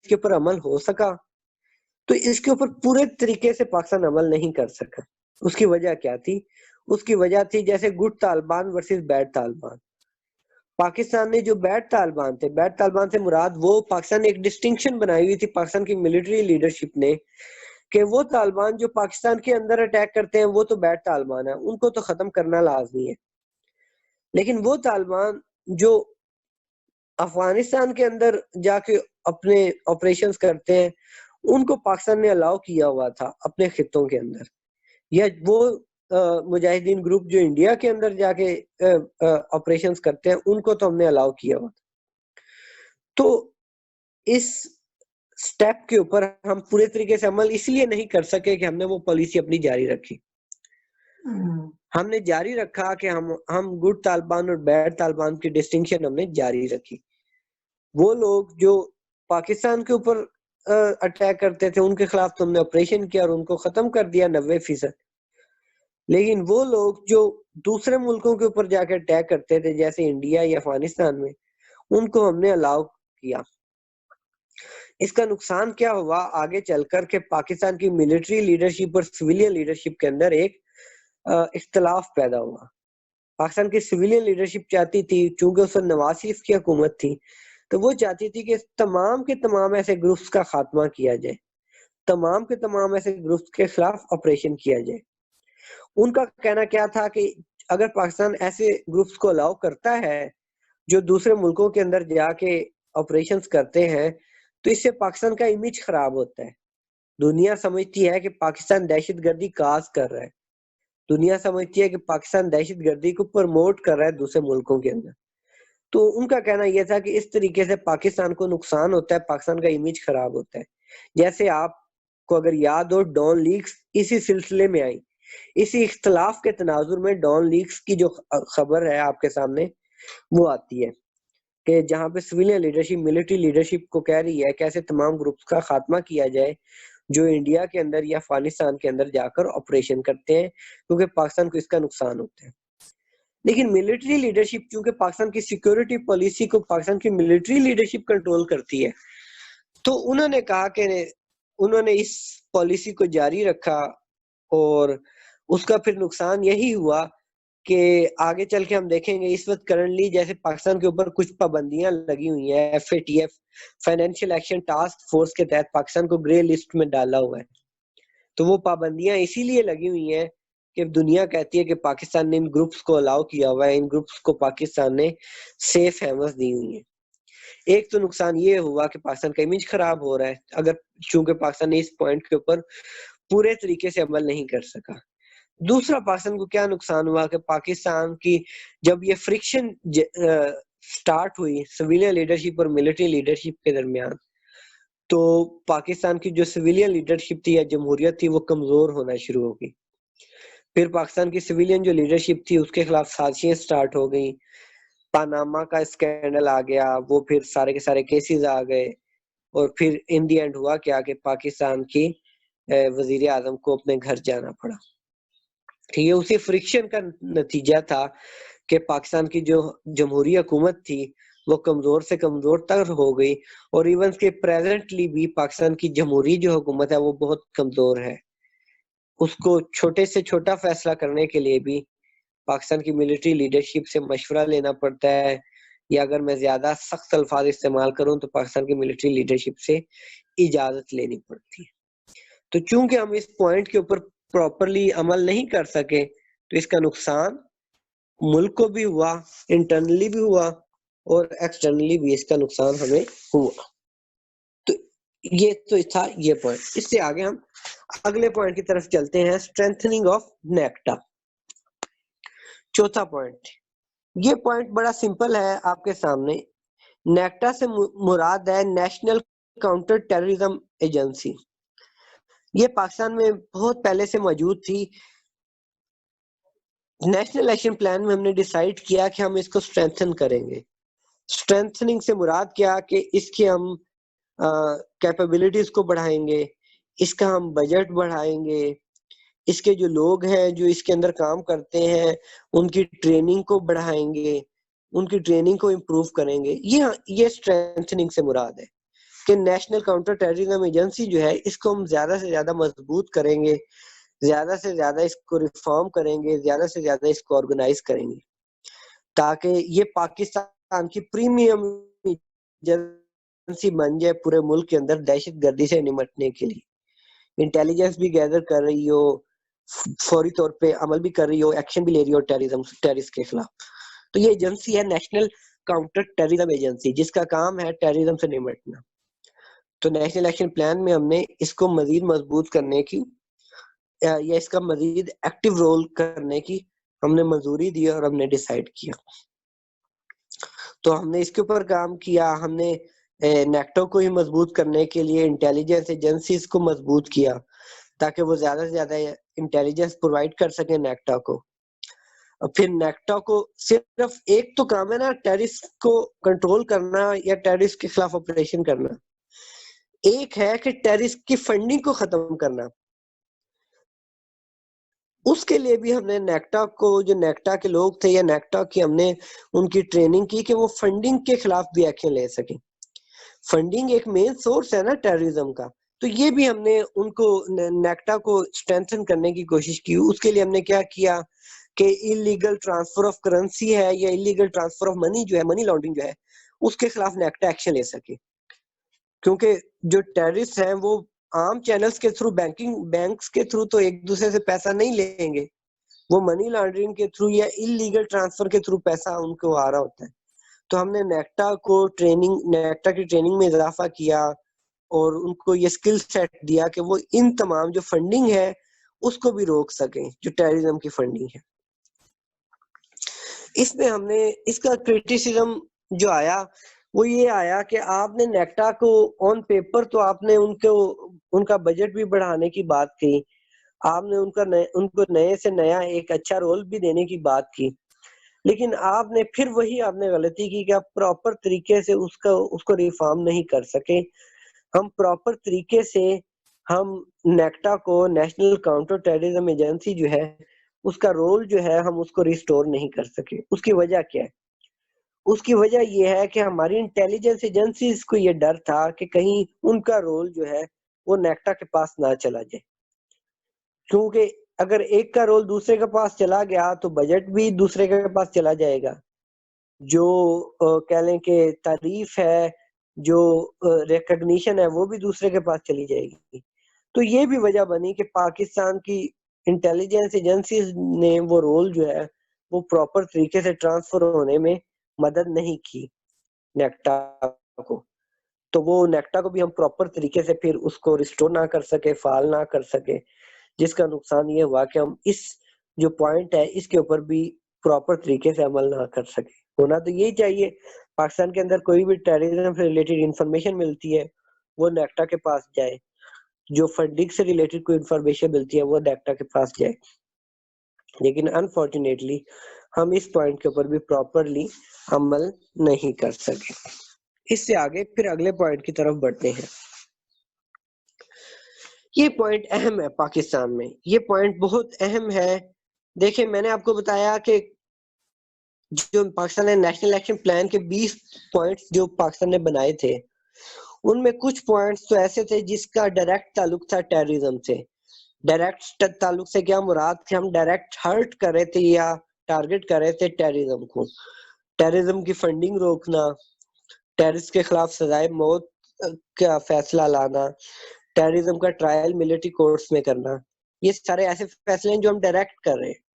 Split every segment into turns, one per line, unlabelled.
کے اوپر عمل ہو سکا؟ تو اس کے اوپر پورے طریقے سے پاکستان عمل نہیں کر سکا. اس کی وجہ کیا تھی؟ اس کی وجہ تھی جیسے good Taliban versus bad Taliban. Pakistan نے جو بیڈ طالبان تھے، بیڈ طالبان سے مراد وہ پاکستان نے ایک ڈسٹنکشن بنائی ہوئی تھی پاکستان کی ملٹری لیڈرشپ نے کہ وہ طالبان جو پاکستان کے اندر اٹیک کرتے ہیں وہ تو بیڈ طالبان ہیں، ان کو تو ختم کرنا لازمی ہے. لیکن وہ طالبان جو افغانستان کے اندر جا کے اپنے آپریشنز کرتے ہیں ان کو پاکستان نے الاؤ کیا ہوا تھا اپنے خطوں کے اندر، یا وہ مجاہدین گروپ جو انڈیا کے اندر جا کے آپریشنز کرتے ہیں ان کو تو ہم نے الاؤ کیا ہوا تھا. تو اس سٹیپ کے اوپر ہم پورے طریقے سے عمل اس لیے نہیں کر سکے کہ ہم نے وہ پالیسی اپنی جاری رکھی. ہم نے جاری رکھا کہ ہم گڈ طالبان اور بیڈ طالبان کی ڈسٹنکشن ہم نے جاری رکھی. وہ لوگ جو پاکستان کے اوپر اٹیک کرتے تھے ان کے خلاف تو ہم نے آپریشن کیا اور ان کو ختم کر دیا 90%. لیکن وہ لوگ جو دوسرے ملکوں کے اوپر جا کے اٹیک کرتے تھے جیسے انڈیا یا افغانستان میں، ان کو ہم نے الاؤ کیا. اس کا نقصان کیا ہوا آگے چل کر کہ پاکستان کی ملٹری لیڈرشپ اور سویلین لیڈرشپ کے اندر ایک اختلاف پیدا ہوا. پاکستان کی سویلین لیڈرشپ چاہتی تھی، چونکہ اس وقت نواز شریف کی حکومت تھی، تو وہ چاہتی تھی کہ تمام کے تمام ایسے گروپس کا خاتمہ کیا جائے، تمام کے تمام ایسے گروپس کے خلاف آپریشن کیا جائے. ان کا کہنا کیا تھا کہ اگر پاکستان ایسے گروپس کو الاؤ کرتا ہے جو دوسرے ملکوں کے اندر جا کے آپریشنز کرتے ہیں تو اس سے پاکستان کا امیج خراب ہوتا ہے. دنیا سمجھتی ہے کہ پاکستان دہشت گردی کاز کر رہا ہے، دنیا سمجھتی ہے کہ پاکستان دہشت گردی کو پروموٹ کر رہا ہے دوسرے ملکوں کے اندر. تو ان کا کہنا یہ تھا کہ اس طریقے سے پاکستان کو نقصان ہوتا ہے، پاکستان کا امیج خراب ہوتا ہے. جیسے آپ کو اگر یاد ہو ڈان لیکس اسی سلسلے میں آئی، اسی اختلاف کے تناظر میں ڈان لیکس کی جو خبر ہے آپ کے سامنے وہ آتی ہے کہ جہاں پہ سویلین لیڈرشپ ملٹری لیڈرشپ کو کہہ رہی ہے کہ ایسے تمام گروپس کا خاتمہ کیا جائے جو انڈیا کے اندر یا افغانستان کے اندر جا کر آپریشن کرتے ہیں، کیونکہ پاکستان کو اس کا نقصان ہوتا ہے. لیکن ملٹری لیڈرشپ چونکہ پاکستان کی سیکورٹی پالیسی کو پاکستان کی ملٹری لیڈرشپ کنٹرول کرتی ہے، تو انہوں نے کہا کہ انہوں نے اس پالیسی کو جاری رکھا اور اس کا پھر نقصان یہی ہوا کہ آگے چل کے ہم دیکھیں گے اس وقت کرنٹلی جیسے پاکستان کے اوپر کچھ پابندیاں لگی ہوئی ہیں. FATF financial action task force کے تحت پاکستان کو گرے لسٹ میں ڈالا ہوا ہے. تو وہ پابندیاں اسی لیے لگی ہوئی ہیں کہ دنیا کہتی ہے کہ پاکستان نے ان گروپس کو الاؤ کیا ہوا ہے، ان گروپس کو پاکستان نے سیف ہیونز دی ہوئی ہیں. ایک تو نقصان یہ ہوا کہ پاکستان کا امیج خراب ہو رہا ہے اگر چونکہ پاکستان نے اس پوائنٹ کے اوپر پورے طریقے سے عمل نہیں کر سکا. دوسرا پاکستان کو کیا نقصان ہوا کہ پاکستان کی جب یہ فرکشن سٹارٹ ہوئی سویلین لیڈرشپ اور ملٹری لیڈرشپ کے درمیان، تو پاکستان کی جو سویلین لیڈرشپ تھی یا جمہوریت تھی وہ کمزور ہونا شروع ہو گئی. پھر پاکستان کی سویلین جو لیڈرشپ تھی اس کے خلاف سازشیں سٹارٹ ہو گئی، پاناما کا اسکینڈل آ گیا، وہ پھر سارے کے سارے کیسز آ گئے، اور پھر ان دی اینڈ ہوا کیا کہ پاکستان کی وزیر اعظم کو اپنے گھر جانا پڑا. ٹھیک ہے، اسی فرکشن کا نتیجہ تھا کہ پاکستان کی جو جمہوری حکومت تھی وہ کمزور سے کمزور تر ہو گئی، اور ایون کہ پریزنٹلی بھی پاکستان کی جمہوری جو حکومت ہے وہ بہت کمزور ہے. اس کو چھوٹے سے چھوٹا فیصلہ کرنے کے لیے بھی پاکستان کی ملٹری لیڈرشپ سے مشورہ لینا پڑتا ہے، یا اگر میں زیادہ سخت الفاظ استعمال کروں تو پاکستان کی ملٹری لیڈرشپ سے اجازت لینی پڑتی ہے. تو چونکہ ہم اس پوائنٹ کے اوپر پراپرلی عمل نہیں کر سکے تو اس کا نقصان ملک کو بھی ہوا، انٹرنلی بھی ہوا، اور ایکسٹرنلی بھی اس کا نقصان ہمیں ہوا. تو یہ تو تھا یہ پوائنٹ. اس سے آگے ہم اگلے پوائنٹ کی طرف چلتے ہیں، اسٹرینتھننگ آف نیکٹا. چوتھا پوائنٹ، یہ پوائنٹ بڑا سمپل ہے آپ کے سامنے. نیکٹا سے مراد ہے نیشنل کاؤنٹر ٹیررزم ایجنسی. یہ پاکستان میں بہت پہلے سے موجود تھی. نیشنل ایکشن پلان میں ہم نے ڈیسائیڈ کیا کہ ہم اس کو اسٹرینتھن کریں گے. اسٹرینتھننگ سے مراد کیا کہ اس کی ہم کیپیبلٹیز کو بڑھائیں گے، اس کا ہم بجٹ بڑھائیں گے، اس کے جو لوگ ہیں جو اس کے اندر کام کرتے ہیں ان کی ٹریننگ کو بڑھائیں گے، ان کی ٹریننگ کو امپروو کریں گے. یہ اسٹرینتھننگ سے مراد ہے کہ نیشنل کاؤنٹر ٹیررزم ایجنسی جو ہے اس کو ہم زیادہ سے زیادہ مضبوط کریں گے، زیادہ سے زیادہ اس کو ریفارم کریں گے، زیادہ سے زیادہ اس کو آرگنائز کریں گے، تاکہ یہ پاکستان کی پریمیم ایجنسی بن جائے پورے ملک کے اندر دہشت گردی سے نمٹنے کے لیے، انٹیلیجنس بھی گیدر کر رہی ہو، فوری طور پہ عمل بھی کر رہی ہو، ایکشن بھی لے رہی ہو ٹیررسٹ کے خلاف۔ تو یہ ایجنسی ہے نیشنل کاؤنٹر ٹیررزم ایجنسی، جس کا کام ہے ٹیررزم سے نمٹنا۔ تو نیشنل ایکشن پلان میں ہم نے اس کو مزید مضبوط کرنے کی یا اس کا مزید ایکٹیو رول کرنے کی ہم نے منظوری دی اور ہم نے ڈیسائیڈ کیا۔ تو ہم نے اس کے اوپر کام کیا، ہم نے نیکٹو کو ہی مضبوط کرنے کے لیے انٹیلیجنس ایجنسیز کو مضبوط کیا تاکہ وہ زیادہ سے زیادہ انٹیلیجنس پرووائڈ کر سکیں نیکٹا کو۔ اور پھر نیکٹا کو صرف ایک تو کام ہے نا ٹیررسٹ کو کنٹرول کرنا یا ٹیررسٹ کے خلاف آپریشن کرنا، ایک ہے کہ ٹیررسٹ کی فنڈنگ کو ختم کرنا۔ اس کے لیے بھی ہم نے نیکٹا کو، جو نیکٹا کے لوگ تھے یا نیکٹا کی، ہم نے ان کی ٹریننگ کی کہ وہ فنڈنگ کے خلاف بھی ایکشن لے سکیں۔ فنڈنگ ایک مین سورس ہے نا ٹیررزم کا، تو یہ بھی ہم نے ان کو نیکٹا کو اسٹرینتھن کرنے کی کوشش کی۔ اس کے لیے ہم نے کیا کیا کہ انلیگل ٹرانسفر آف کرنسی ہے یا انلیگل ٹرانسفر آف منی جو ہے، منی لانڈرنگ جو ہے، اس کے خلاف نیکٹا ایکشن لے سکے، کیونکہ جو ٹیررسٹ ہیں وہ عام چینلز کے تھرو، بینکس کے تھرو تو ایک دوسرے سے پیسہ نہیں لیں گے، وہ منی لانڈرنگ کے تھرو یا انلیگل ٹرانسفر کے تھرو پیسہ ان کو آ رہا ہوتا ہے۔ تو ہم نے نیکٹا کی ٹریننگ میں اضافہ کیا اور ان کو یہ سکل سیٹ دیا کہ وہ ان تمام جو فنڈنگ ہے اس کو بھی روک سکیں، جو ٹیررزم کی فنڈنگ ہے۔ اس میں ہم نے اس کا کرٹیسزم جو آیا وہ یہ آیا کہ آپ نے نیکٹا کو آن پیپر تو آپ نے ان کا بجٹ بھی بڑھانے کی بات کی، آپ نے ان کو نئے سے نیا ایک اچھا رول بھی دینے کی بات کی، لیکن آپ نے پھر وہی آپ نے غلطی کی کہ آپ پراپر طریقے سے اس کو ریفارم نہیں کر سکے۔ ہم پراپر طریقے سے ہم نیکٹا کو، نیشنل کاؤنٹر ٹیررزم ایجنسی جو ہے، اس کا رول جو ہے ہم اس کو ریسٹور نہیں کر سکے۔ اس کی وجہ کیا ہے؟ اس کی وجہ یہ ہے کہ ہماری انٹیلیجنس ایجنسیز کو یہ ڈر تھا کہ کہیں ان کا رول جو ہے وہ نیکٹا کے پاس نہ چلا جائے، کیونکہ اگر ایک کا رول دوسرے کے پاس چلا گیا تو بجٹ بھی دوسرے کے پاس چلا جائے گا، جو کہہ لیں کہ تعریف ہے، جو ریکگنیشن ہے، وہ بھی دوسرے کے پاس چلی جائے گی۔ تو یہ بھی وجہ بنی کہ پاکستان کی انٹیلیجنس ایجنسیز نے وہ رول جو ہے وہ پراپر طریقے سے ٹرانسفر ہونے میں مدد نہیں کی نیکٹا کو۔ تو وہ نیکٹا کو بھی ہم پراپر طریقے سے پھر اس کو ریسٹور نہ کر سکے، فعال نہ کر سکے، جس کا نقصان یہ ہوا کہ ہم اس جو پوائنٹ ہے اس کے اوپر بھی پراپر طریقے سے عمل نہ کر سکے۔ ہونا تو یہی چاہیے، پاکستان کے اندر کوئی بھی ٹیررزم سے ریلیٹڈ انفارمیشن ملتی ہے وہ نیکٹا کے پاس جائے، جو فنڈنگ سے ریلیٹڈ کوئی انفارمیشن ملتی ہے وہ نیکٹا کے پاس جائے، لیکن انفارچونیٹلی ہم اس پوائنٹ کے اوپر بھی پراپرلی عمل نہیں کر سکے۔ اس سے آگے پھر اگلے پوائنٹ کی طرف بڑھتے ہیں۔ یہ پوائنٹ اہم ہے پاکستان میں، یہ پوائنٹ بہت اہم ہے۔ دیکھیں میں نے آپ کو بتایا کہ جو پاکستان نے نیشنل ایکشن پلان کے 20 پوائنٹس جو پاکستان نے بنائے تھے، ان میں کچھ پوائنٹس تو ایسے تھے جس کا ڈائریکٹ تعلق تھا ٹیررزم سے۔ ڈائریکٹ تعلق سے کیا مراد تھے؟ ہم ڈائریکٹ ہرٹ کر رہے تھے یا ٹارگٹ کر رہے تھے ٹیررزم کو، ٹیررزم کی فنڈنگ روکنا، ٹیررسٹ کے خلاف سزائے موت کا فیصلہ لانا، ٹیررزم کا ٹرائل ملٹری کورٹس میں کرنا، یہ سارے ایسے فیصلے ہیں جو ہم ڈائریکٹ کر رہے ہیں۔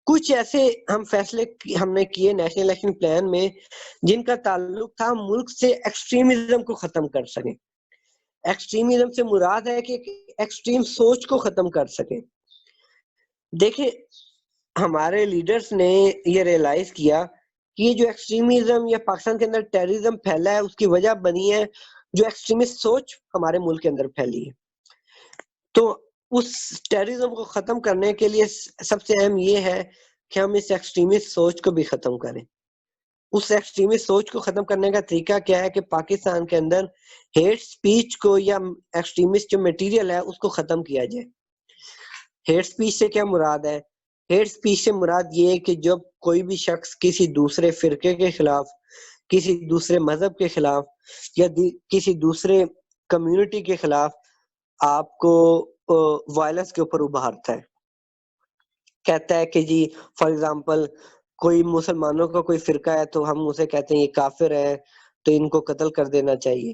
کچھ ایسے ہم فیصلے ہم نے کیے نیشنل ایکشن پلان میں جن کا تعلق تھا ملک سے ایکسٹریمزم کو ختم کر سکیں۔ ایکسٹریمزم سے مراد ہے کہ ایکسٹریم سوچ کو ختم کر سکیں۔ دیکھیں ہمارے لیڈرز نے یہ ریئلائز کیا کہ یہ جو ایکسٹریمزم یا پاکستان کے اندر ٹیررزم پھیلا ہے اس کی وجہ بنی ہے جو ایکسٹریمسٹ سوچ ہمارے ملک کے اندر پھیلی ہے۔ تو اس ٹیررزم کو ختم کرنے کے لیے سب سے اہم یہ ہے کہ ہم اس ایکسٹریمسٹ سوچ کو بھی ختم کریں۔ اس ایکسٹریمسٹ سوچ کو ختم کرنے کا طریقہ کیا ہے کہ پاکستان کے اندر ہیٹ سپیچ کو یا ایکسٹریمسٹ جو میٹیریل ہے اس کو ختم کیا جائے۔ ہیٹ سپیچ سے کیا مراد ہے؟ ہیٹ سپیچ سے مراد یہ ہے کہ جب کوئی بھی شخص کسی دوسرے فرقے کے خلاف کسی دوسرے مذہب کے خلاف یا کسی دوسرے کمیونٹی کے خلاف آپ کو وائلنس کے اوپر ابھارتا ہے. کہتا ہے کہ جی فار ایگزامپل کوئی مسلمانوں کا کوئی فرقہ ہے تو ہم اسے کہتے ہیں یہ کافر ہے تو ان کو قتل کر دینا چاہیے,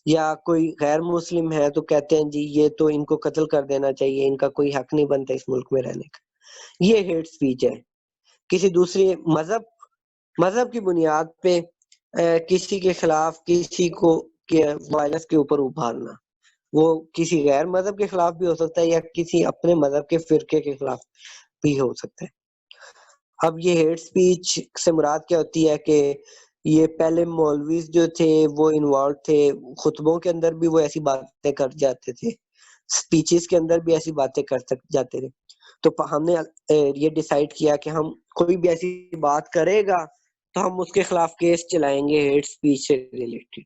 یا کوئی غیر مسلم ہے تو کہتے ہیں جی یہ تو ان کو قتل کر دینا چاہیے, ان کا کوئی حق نہیں بنتا اس ملک میں رہنے کا. یہ ہیٹ سپیچ ہے. کسی دوسرے مذہب کی بنیاد پہ کسی کے خلاف کسی کو وائلنس کے اوپر ابھارنا, وہ کسی غیر مذہب کے خلاف بھی ہو سکتا ہے یا کسی اپنے مذہب کے فرقے کے خلاف بھی ہو سکتا ہے. اب یہ ہیٹ سپیچ سے مراد کیا ہوتی ہے کہ یہ پہلے مولویز جو تھے وہ انوالو تھے, خطبوں کے اندر بھی وہ ایسی باتیں کر جاتے تھے, سپیچز کے اندر بھی ایسی باتیں کر جاتے تھے. تو ہم نے یہ ڈیسائیڈ کیا کہ ہم کوئی بھی ایسی بات کرے گا تو ہم اس کے خلاف کیس چلائیں گے ہیٹ سپیچ سے ریلیٹڈ.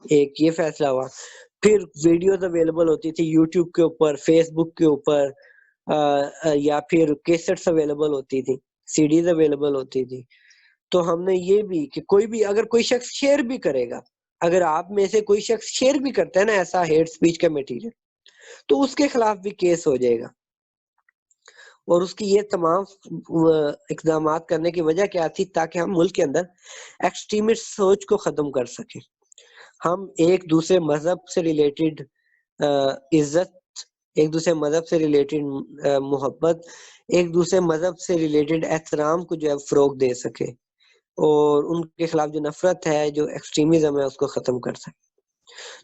ایک یہ فیصلہ ہوا. پھر ویڈیوز اویلیبل ہوتی تھی یوٹیوب کے اوپر, فیس بک کے اوپر, یا پھر کیسٹس اویلیبل ہوتی تھی, سی ڈیز اویلیبل ہوتی تھی. تو ہم نے یہ بھی کہ کوئی بھی اگر کوئی شخص شیئر بھی کرے گا, اگر آپ میں سے کوئی شخص شیئر بھی کرتا ہے نا ایسا ہیٹ سپیچ کا میٹیریل, تو اس کے خلاف بھی کیس ہو جائے گا. اور اس کی یہ تمام اقدامات کرنے کی وجہ کیا تھی؟ تاکہ ہم ملک کے اندر ایکسٹریمسٹ سوچ کو ختم کر سکیں. ہم ایک دوسرے مذہب سے ریلیٹڈ عزت, ایک دوسرے مذہب سے ریلیٹڈ محبت, ایک دوسرے مذہب سے ریلیٹڈ احترام کو جو ہے فروغ دے سکے, اور ان کے خلاف جو نفرت ہے, جو ایکسٹریمزم ہے, اس کو ختم کر سکے.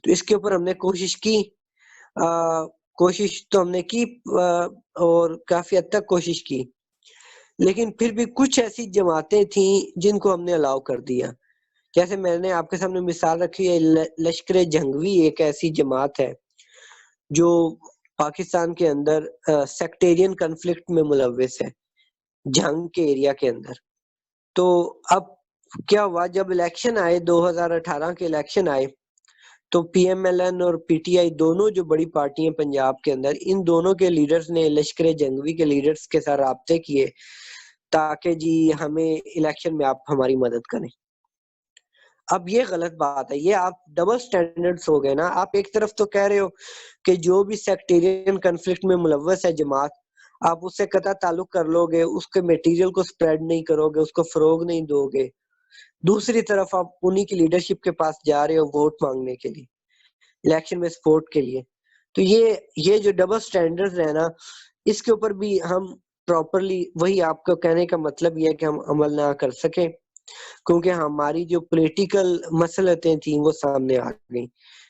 تو اس کے اوپر ہم نے کوشش تو ہم نے کی اور کافی حد تک کوشش کی, لیکن پھر بھی کچھ ایسی جماعتیں تھیں جن کو ہم نے الاؤ کر دیا. جیسے میں نے آپ کے سامنے مثال رکھی ہے, لشکر جنگوی ایک ایسی جماعت ہے جو پاکستان کے اندر سیکٹیرین کنفلکٹ میں ملوث ہے, جنگ کے ایریا کے اندر. تو اب کیا ہوا, جب الیکشن آئے 2018 کے الیکشن آئے, تو پی ایم ایل این اور پی ٹی آئی دونوں جو بڑی پارٹی ہیں پنجاب کے اندر, ان دونوں کے لیڈرز نے لشکر جنگوی کے لیڈرز کے ساتھ رابطے کیے تاکہ جی ہمیں الیکشن میں آپ ہماری مدد کریں. اب یہ غلط بات ہے, یہ آپ ڈبل سٹینڈرڈز ہو گئے نا. آپ ایک طرف تو کہہ رہے ہو کہ جو بھی سیکٹیرین کنفلکٹ میں ملوث ہے جماعت, آپ اس سے قطع تعلق کر لو گے, اس کے میٹیریل کو سپریڈ نہیں کرو گے, اس کو فروغ نہیں دو گے. دوسری طرف آپ انہی کی لیڈرشپ کے پاس جا رہے ہو ووٹ مانگنے کے لیے, الیکشن میں سپورٹ کے لیے. تو یہ جو ڈبل سٹینڈرڈ ہے نا, اس کے اوپر بھی ہم پراپرلی, وہی آپ کو کہنے کا مطلب یہ ہے کہ ہم عمل نہ کر سکیں, کیونکہ ہماری جو پولیٹیکل مسئلتیں تھیں وہ سامنے آ گئیں,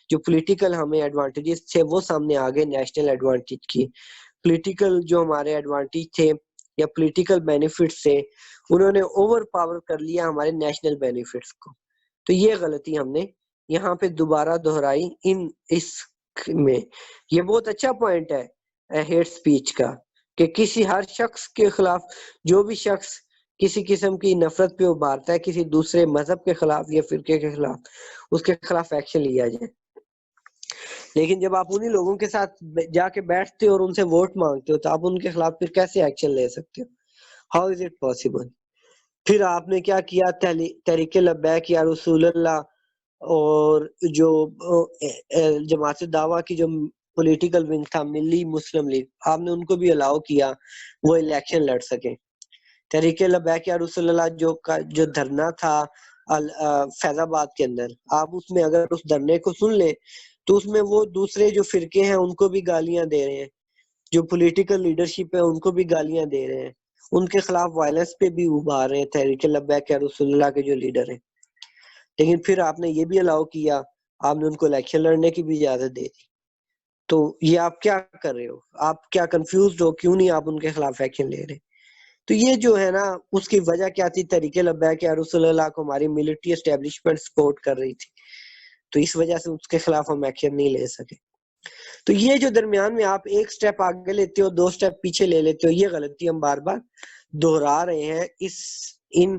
جو پولیٹیکل ہمیں ایڈوانٹیجز تھے وہ سامنے آ گئے نیشنل ایڈوانٹیج کی. پولیٹیکل جو ہمارے ایڈوانٹیج تھے یا پولیٹیکل بینیفٹس تھے, انہوں نے اوور پاور کر لیا ہمارے نیشنل بینیفٹس کو. تو یہ غلطی ہم نے یہاں پہ دوبارہ دہرائی اس میں. یہ بہت اچھا پوائنٹ ہے ہیٹ سپیچ کا, کہ کسی ہر شخص کے خلاف, جو بھی شخص کسی قسم کی نفرت پہ ابھارتا ہے کسی دوسرے مذہب کے خلاف یا فرقے کے خلاف, اس کے خلاف ایکشن لیا جائے. لیکن جب آپ انہی لوگوں کے ساتھ جا کے بیٹھتے ہو اور ان سے ووٹ مانگتے ہو, تو آپ ان کے خلاف پھر کیسے ایکشن لے سکتے ہو؟ How is it possible? پھر آپ نے کیا کیا, تحریک لبیک یا رسول اللہ اور جو جماعت دعویٰ کی جو پولیٹیکل ونگ تھا ملی مسلم لیگ, آپ نے ان کو بھی الاؤ کیا وہ الیکشن لڑ سکے. تحریک لبیک یا رسول اللہ جو دھرنا تھا فیض آباد کے اندر, آپ اس میں اگر اس دھرنے کو سن لیں تو اس میں وہ دوسرے جو فرقے ہیں ان کو بھی گالیاں دے رہے ہیں, جو پولیٹیکل لیڈرشپ ہے ان کو بھی گالیاں دے رہے ہیں, ان کے خلاف وائلنس پہ بھی ابھار رہے ہیں تحریک لبیک یا رسول اللہ کے جو لیڈر ہیں. لیکن پھر آپ نے یہ بھی الاؤ کیا, آپ نے ان کو الیکشن لڑنے کی بھی اجازت دے دی. تو یہ آپ کیا کر رہے ہو؟ آپ کیا کنفیوزڈ ہو, کیوں نہیں آپ ان کے خلاف ایکشن لے رہے؟ تو یہ جو ہے نا, اس کی وجہ کیا تھی؟ تحریک لبیک یا رسول اللہ کو ہماری ملٹری اسٹیبلشمنٹ سپورٹ کر رہی تھی, تو اس وجہ سے اس کے خلاف ہم ایکشن نہیں لے سکے. تو یہ جو درمیان میں آپ ایک سٹیپ آگے لیتے ہو, دو سٹیپ پیچھے لے لیتے ہو, یہ غلطی ہم بار بار دہرا رہے ہیں ان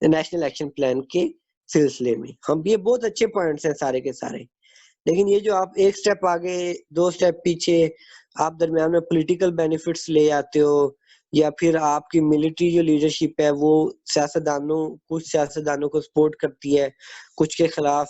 نیشنل ایکشن پلان کے سلسلے میں. ہم یہ بہت اچھے پوائنٹس ہیں سارے کے سارے, لیکن یہ جو آپ ایک سٹیپ آگے دو سٹیپ پیچھے, آپ درمیان میں پولیٹیکل بینیفٹس لے آتے ہو, یا پھر آپ کی ملٹری جو لیڈرشپ ہے وہ کچھ سیاستدانوں کو سپورٹ کرتی ہے، کچھ کے خلاف